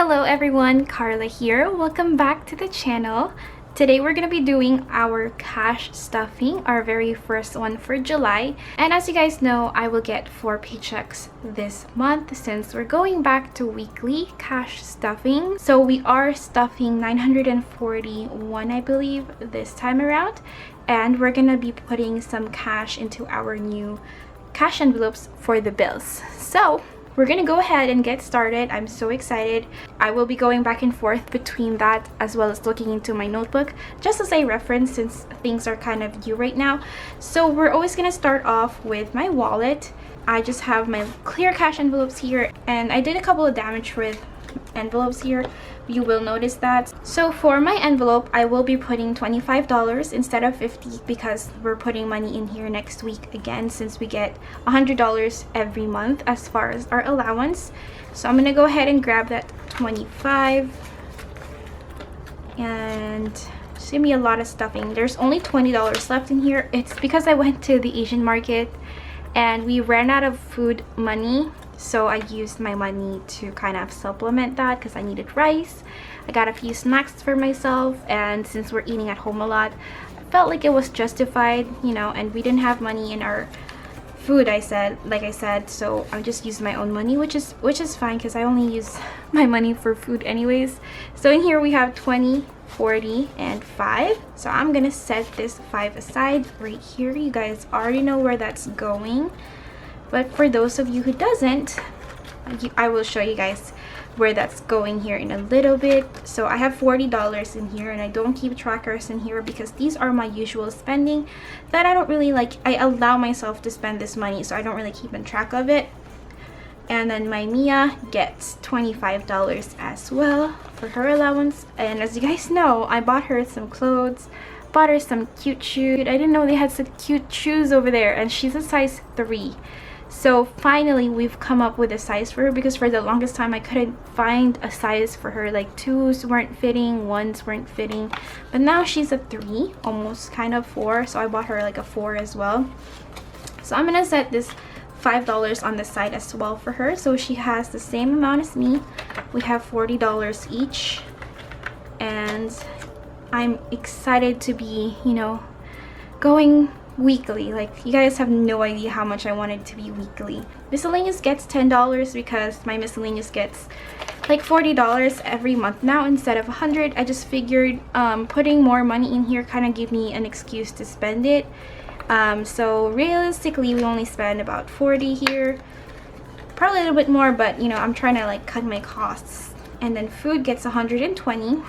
Hello everyone, Carla here. Welcome back to the channel. Today we're going to be doing our cash stuffing, our very first one for July. And as you guys know, I will get 4 paychecks this month since we're going back to weekly cash stuffing. So we are stuffing 941, I believe, this time around. And we're going to be putting some cash into our new cash envelopes for the bills. So we're gonna go ahead and get started. I'm so excited. I will be going back and forth between that as well as looking into my notebook just as a reference since things are kind of new right now. So we're always gonna start off with my wallet. I just have my clear cash envelopes here, and I did a couple of damage with envelopes here. You will notice that. So for my envelope, I will be putting $25 instead of $50 because we're putting money in here next week again since we get $100 every month as far as our allowance. So I'm gonna go ahead and grab that 25, and it's gonna be a lot of stuffing. There's only $20 left in here. It's because I went to the Asian market and we ran out of food money. So I used my money to kind of supplement that because I needed rice. I got a few snacks for myself, and since we're eating at home a lot, I felt like it was justified, you know, and we didn't have money in our food, like I said, so I just used my own money, which is fine because I only use my money for food anyways. So in here we have 20, 40, and 5. So I'm gonna set this 5 aside right here. You guys already know where that's going. But for those of you who doesn't, I will show you guys where that's going here in a little bit. So I have $40 in here, and I don't keep trackers in here because these are my usual spending that I don't really like. I allow myself to spend this money, so I don't really keep in track of it. And then my Mia gets $25 as well for her allowance. And as you guys know, I bought her some clothes, bought her some cute shoes. I didn't know they had some cute shoes over there, and she's a size 3. So finally we've come up with a size for her because for the longest time I couldn't find a size for her. Like 2s weren't fitting, 1s weren't fitting, but now she's a 3, almost kind of 4, so I bought her like a 4 as well. So I'm gonna set this $5 on the side as well for her, so she has the same amount as me. We have $40 each, and I'm excited to be, you know, going weekly. Like, you guys have no idea how much I wanted to be weekly. Miscellaneous gets $10 because my miscellaneous gets like $40 every month now instead of $100. I just figured putting more money in here kind of gave me an excuse to spend it. So realistically we only spend about $40 here, probably a little bit more, but you know, I'm trying to like cut my costs. And then food gets $120.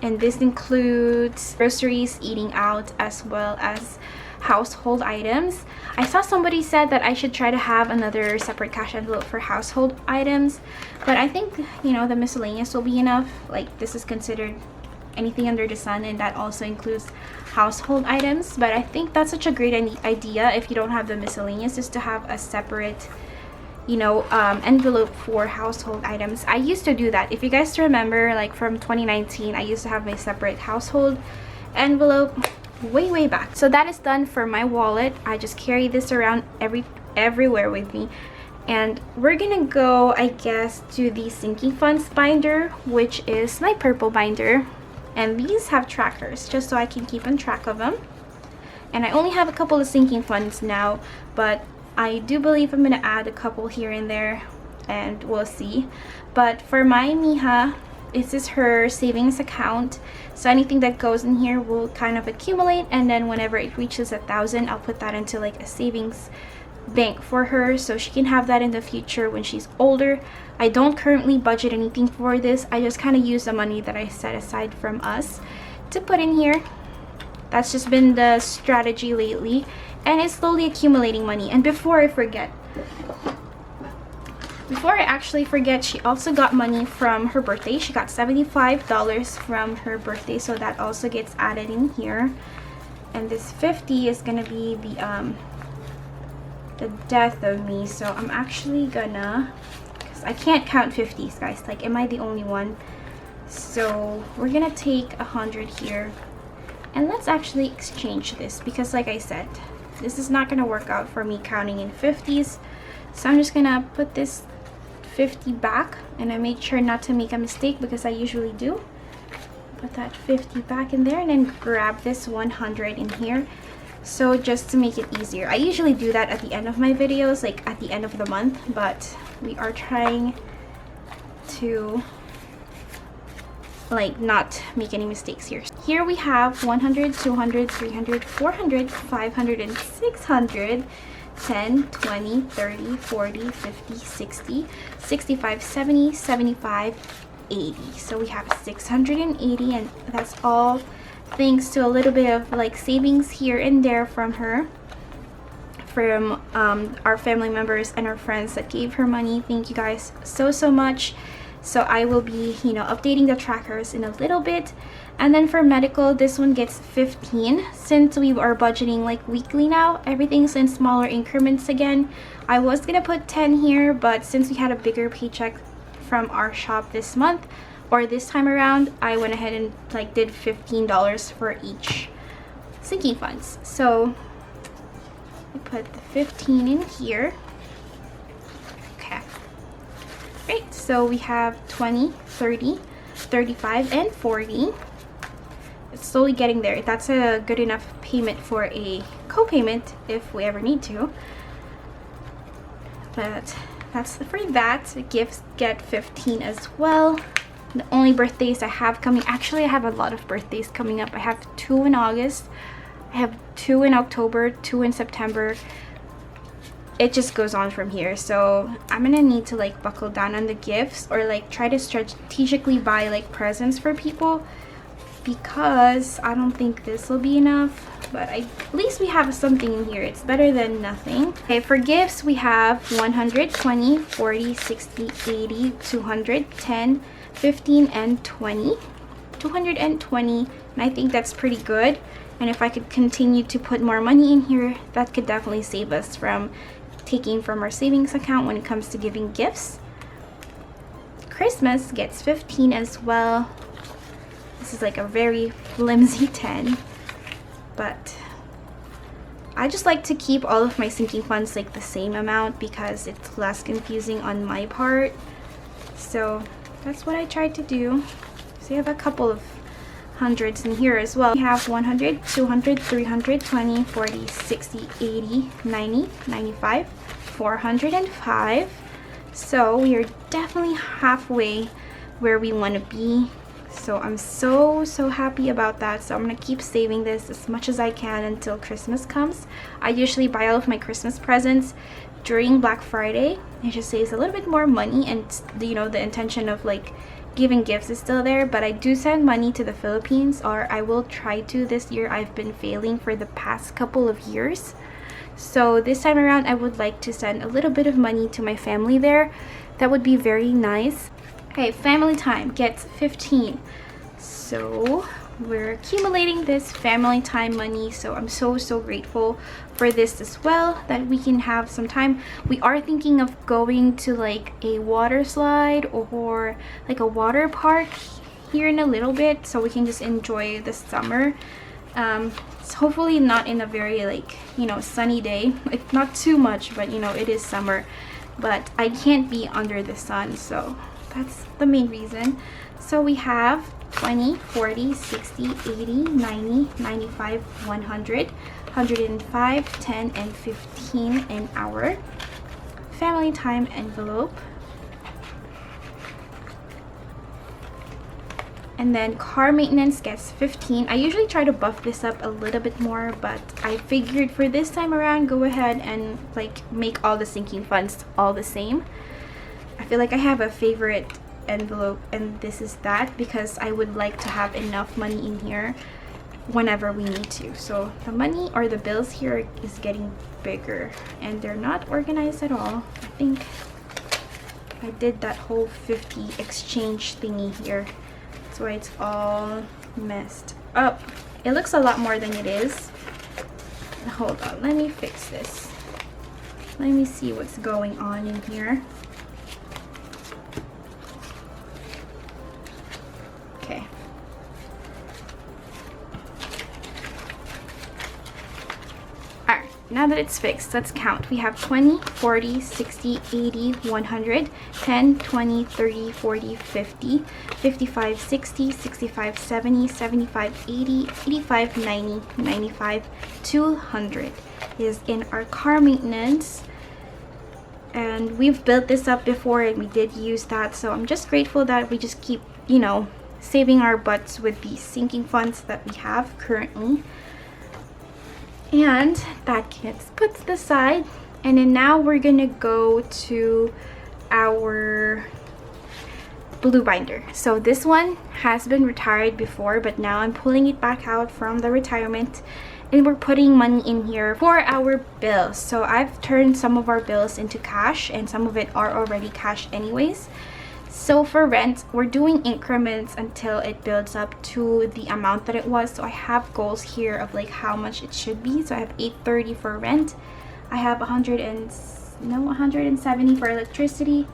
And this includes groceries, eating out, as well as household items. I saw somebody said that I should try to have another separate cash envelope for household items, but I think, you know, the miscellaneous will be enough. Like, this is considered anything under the sun, and that also includes household items. But I think that's such a great idea if you don't have the miscellaneous, is to have a separate, you know, envelope for household items. I used to do that. If you guys remember, like from 2019, I used to have my separate household envelope way back. So that is done for my wallet. I just carry this around everywhere with me. And we're gonna go, I guess, to the sinking funds binder, which is my purple binder. And these have trackers just so I can keep on track of them. And I only have a couple of sinking funds now, but I do believe I'm gonna add a couple here and there, and we'll see. But for my Mija, this is her savings account, so anything that goes in here will kind of accumulate, and then whenever it reaches 1,000, I'll put that into like a savings bank for her so she can have that in the future when she's older. I don't currently budget anything for this. I just kind of use the money that I set aside from us to put in here. That's just been the strategy lately, and it's slowly accumulating money. And before I actually forget, she also got money from her birthday. She got $75 from her birthday, so that also gets added in here. And this 50 is gonna be the death of me, so I'm actually gonna, because I can't count 50s, guys. Like, am I the only one? So we're gonna take 100 here. And let's actually exchange this because, like I said, this is not going to work out for me counting in 50s. So I'm just going to put this 50 back, and I made sure not to make a mistake because I usually do. Put that 50 back in there and then grab this 100 in here. So just to make it easier, I usually do that at the end of my videos, like at the end of the month, but we are trying to like not make any mistakes here. Here we have 100, 200, 300, 400, 500, and 600. 10, 20, 30, 40, 50, 60, 65, 70, 75, 80. So we have 680, and that's all thanks to a little bit of like savings here and there from her, from our family members and our friends that gave her money. Thank you guys so much. So I will be, you know, updating the trackers in a little bit. And then for medical, this one gets 15. Since we are budgeting like weekly now, everything's in smaller increments again. I was gonna put 10 here, but since we had a bigger paycheck from our shop this month, or this time around, I went ahead and like did $15 for each sinking funds. So I put the 15 in here. Okay. Great, so we have 20, 30, 35, and 40. It's slowly getting there. That's a good enough payment for a co-payment if we ever need to. But that's for that. Gifts get 15 as well. The only birthdays I have coming, actually I have a lot of birthdays coming up. I have 2 in August, I have 2 in October, 2 in September. It just goes on from here. So I'm gonna need to like buckle down on the gifts, or like try to strategically buy like presents for people, because I don't think this will be enough, but at least we have something in here. It's better than nothing. Okay, for gifts we have 100, 20, 40, 60, 80, 200, 10, 15, and 20. 220, and I think that's pretty good. And if I could continue to put more money in here, that could definitely save us from taking from our savings account when it comes to giving gifts. Christmas gets 15 as well. This is like a very flimsy 10, but I just like to keep all of my sinking funds like the same amount because it's less confusing on my part. So that's what I tried to do. So you have a couple of hundreds in here as well. We have 100, 200, 300, 20, 40, 60, 80, 90, 95, 405. So we are definitely halfway where we want to be. So I'm so happy about that. So I'm gonna keep saving this as much as I can until Christmas comes. I usually buy all of my Christmas presents during Black Friday. It just saves a little bit more money, and you know, the intention of like giving gifts is still there. But I do send money to the Philippines, or I will try to this year. I've been failing for the past couple of years, so this time around I would like to send a little bit of money to my family there. That would be very nice. Okay, family time gets 15. So we're accumulating this family time money, so I'm so grateful for this as well, that we can have some time. We are thinking of going to like a water slide or like a water park here in a little bit, so we can just enjoy the summer. It's hopefully not in a very like, you know, sunny day. It's not too much, but you know, it is summer, but I can't be under the sun, so that's the main reason. So we have 20, 40, 60, 80, 90, 95, 100, 105, 10, and 15 in our family time envelope. And then car maintenance gets 15. I usually try to buff this up a little bit more, but I figured for this time around, go ahead and like make all the sinking funds all the same. I feel like I have a favorite envelope, and this is that, because I would like to have enough money in here whenever we need to. So the money or the bills here is getting bigger, and they're not organized at all. I think I did that whole 50 exchange thingy here. That's why it's all messed up. It looks a lot more than it is. Hold on, let me fix this. Let me see what's going on in here. Okay. Alright, now that it's fixed, let's count. We have 20, 40, 60, 80, 100, 10, 20, 30, 40, 50, 55, 60, 65, 70, 75, 80, 85, 90, 95, 200 is in our car maintenance. And we've built this up before and we did use that, so I'm just grateful that we just keep, you know, saving our butts with these sinking funds that we have currently. And that gets put to the side, and then now we're gonna go to our blue binder. So this one has been retired before, but now I'm pulling it back out from the retirement, and we're putting money in here for our bills. So I've turned some of our bills into cash, and some of it are already cash anyways. So for rent, we're doing increments until it builds up to the amount that it was. So I have goals here of like how much it should be. So I have $830 for rent. I have 170 for electricity,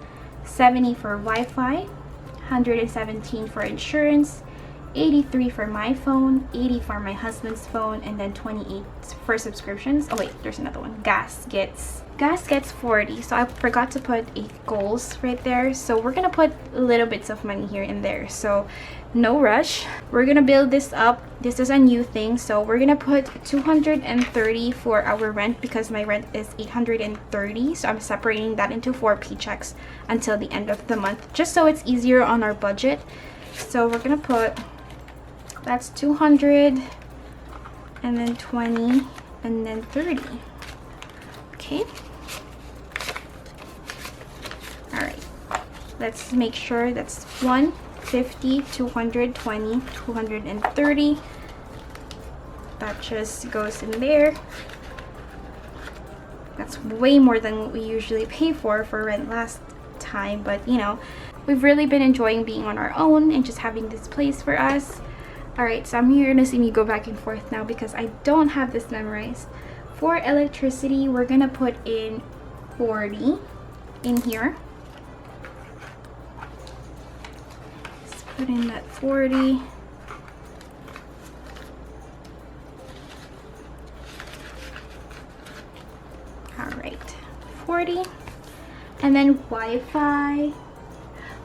70 for Wi-Fi, 117 for insurance, 83 for my phone, 80 for my husband's phone, and then 28 for subscriptions. Oh wait, there's another one. Gas gets 40. So I forgot to put 8 goals right there. So we're gonna put little bits of money here and there. So no rush. We're gonna build this up. This is a new thing. So we're gonna put 230 for our rent because my rent is 830. So I'm separating that into 4 paychecks until the end of the month, just so it's easier on our budget. So we're gonna put, that's 200, and then 20, and then 30. Okay. All right. Let's make sure that's 150, 220, 230. That just goes in there. That's way more than what we usually pay for rent last time, but you know, we've really been enjoying being on our own and just having this place for us. Alright, so you're gonna see me go back and forth now because I don't have this memorized. For electricity, we're gonna put in 40 in here. Let's put in that 40. Alright, 40. And then Wi-Fi.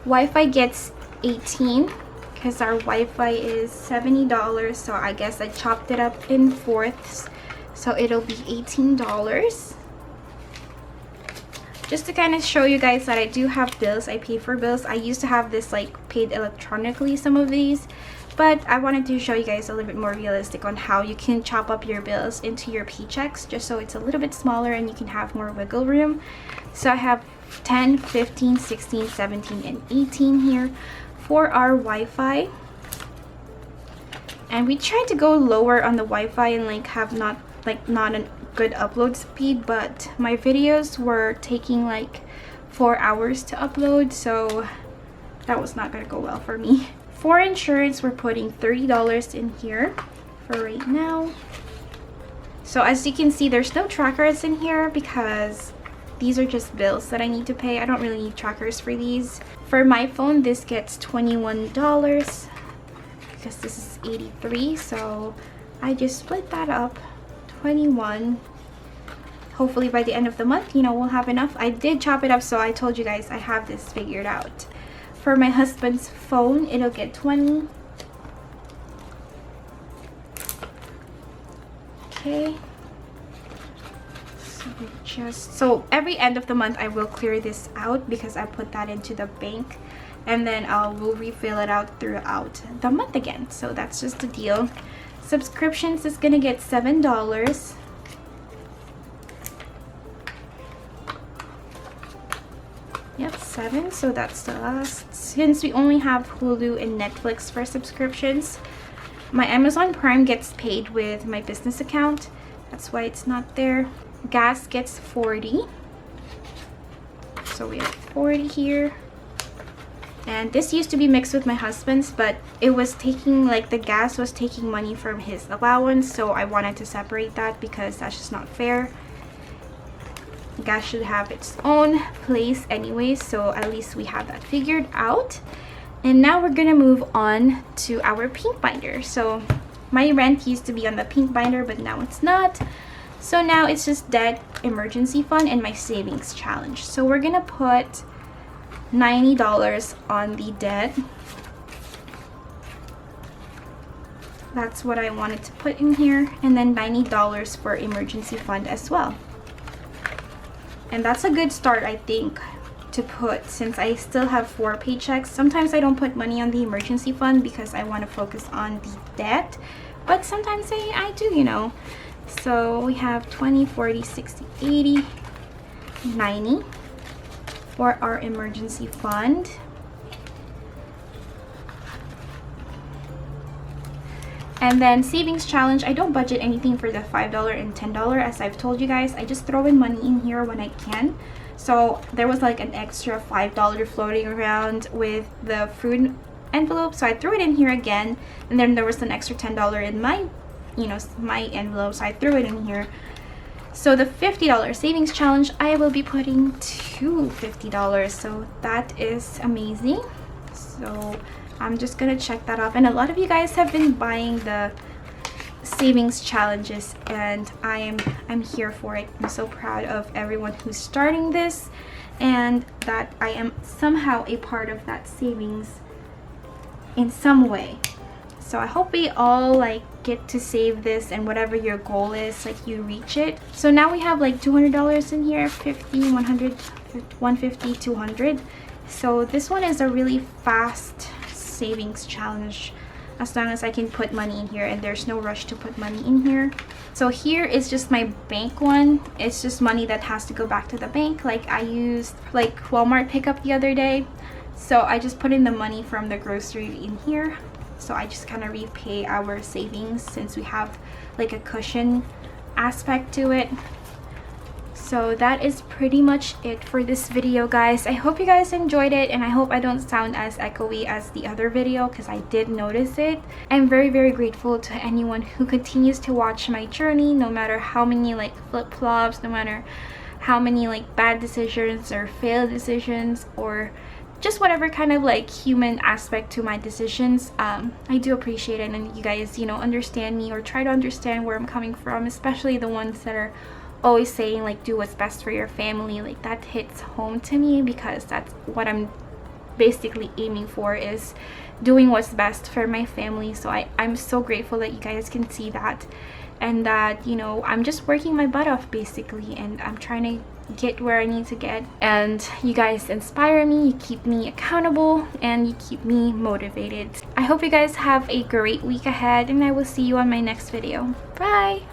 Wi-Fi gets 18. Because our Wi-Fi is $70, so I guess I chopped it up in fourths, so it'll be $18. Just to kind of show you guys that I do have bills, I pay for bills. I used to have this like paid electronically, some of these, but I wanted to show you guys a little bit more realistic on how you can chop up your bills into your paychecks, just so it's a little bit smaller and you can have more wiggle room. So I have 10, 15, 16, 17, and 18 here for our Wi-Fi, and we tried to go lower on the Wi-Fi and like have not a good upload speed, but my videos were taking like 4 hours to upload, so that was not gonna go well for me. For insurance, we're putting $30 in here for right now. So as you can see, there's no trackers in here because these are just bills that I need to pay. I don't really need trackers for these. For my phone, this gets $21 because this is 83, so I just split that up, 21. Hopefully by the end of the month, you know, we'll have enough. I did chop it up, so I told you guys I have this figured out. For my husband's phone, it'll get 20. Okay. So every end of the month I will clear this out because I put that into the bank, and then we'll refill it out throughout the month again. So that's just the deal. Subscriptions is gonna get $7. Yep, 7. So that's the last. Since we only have Hulu and Netflix for subscriptions, my Amazon Prime gets paid with my business account. That's why it's not there. Gas gets 40. So we have 40 here. And this used to be mixed with my husband's, but it was taking, like, the gas was taking money from his allowance, so I wanted to separate that because that's just not fair. Gas should have its own place anyway, so at least we have that figured out. And now we're gonna move on to our pink binder. So my rent used to be on the pink binder, but now it's not. So now it's just debt, emergency fund, and my savings challenge. So we're gonna put $90 on the debt. That's what I wanted to put in here, and then $90 for emergency fund as well. And that's a good start, I think, to put, since I still have 4 paychecks. Sometimes I don't put money on the emergency fund because I want to focus on the debt, but sometimes I do, you know. So we have 20, 40, 60, 80, 90 for our emergency fund. And then savings challenge, I don't budget anything for the $5 and $10, as I've told you guys. I just throw in money in here when I can. So there was like an extra $5 floating around with the food envelope, so I threw it in here again. And then there was an extra $10 in my, you know, my envelope, so I threw it in here. So the $50 savings challenge, I will be putting to $50, so that is amazing. So I'm just gonna check that off. And a lot of you guys have been buying the savings challenges, and I'm here for it. I'm so proud of everyone who's starting this, and that I am somehow a part of that savings in some way. So I hope we all like get to save this, and whatever your goal is, like, you reach it. So now we have like $200 in here, 50, 100, 150, 200. So this one is a really fast savings challenge, as long as I can put money in here, and there's no rush to put money in here. So here is just my bank one. It's just money that has to go back to the bank. Like, I used like Walmart pickup the other day, so I just put in the money from the grocery in here. So I just kind of repay our savings, since we have like a cushion aspect to it. So that is pretty much it for this video, guys. I hope you guys enjoyed it, and I hope I don't sound as echoey as the other video, because I did notice it. I'm very, very grateful to anyone who continues to watch my journey, no matter how many like flip-flops, no matter how many like bad decisions or failed decisions, or just whatever kind of like human aspect to my decisions. I do appreciate it, and you guys, you know, understand me, or try to understand where I'm coming from, especially the ones that are always saying like do what's best for your family. Like, that hits home to me, because that's what I'm basically aiming for, is doing what's best for my family. So I'm so grateful that you guys can see that, and that, you know, I'm just working my butt off basically, and I'm trying to get where I need to get. And you guys inspire me, you keep me accountable, and you keep me motivated. I hope you guys have a great week ahead, and I will see you on my next video. Bye.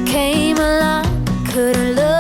Came along, couldn't look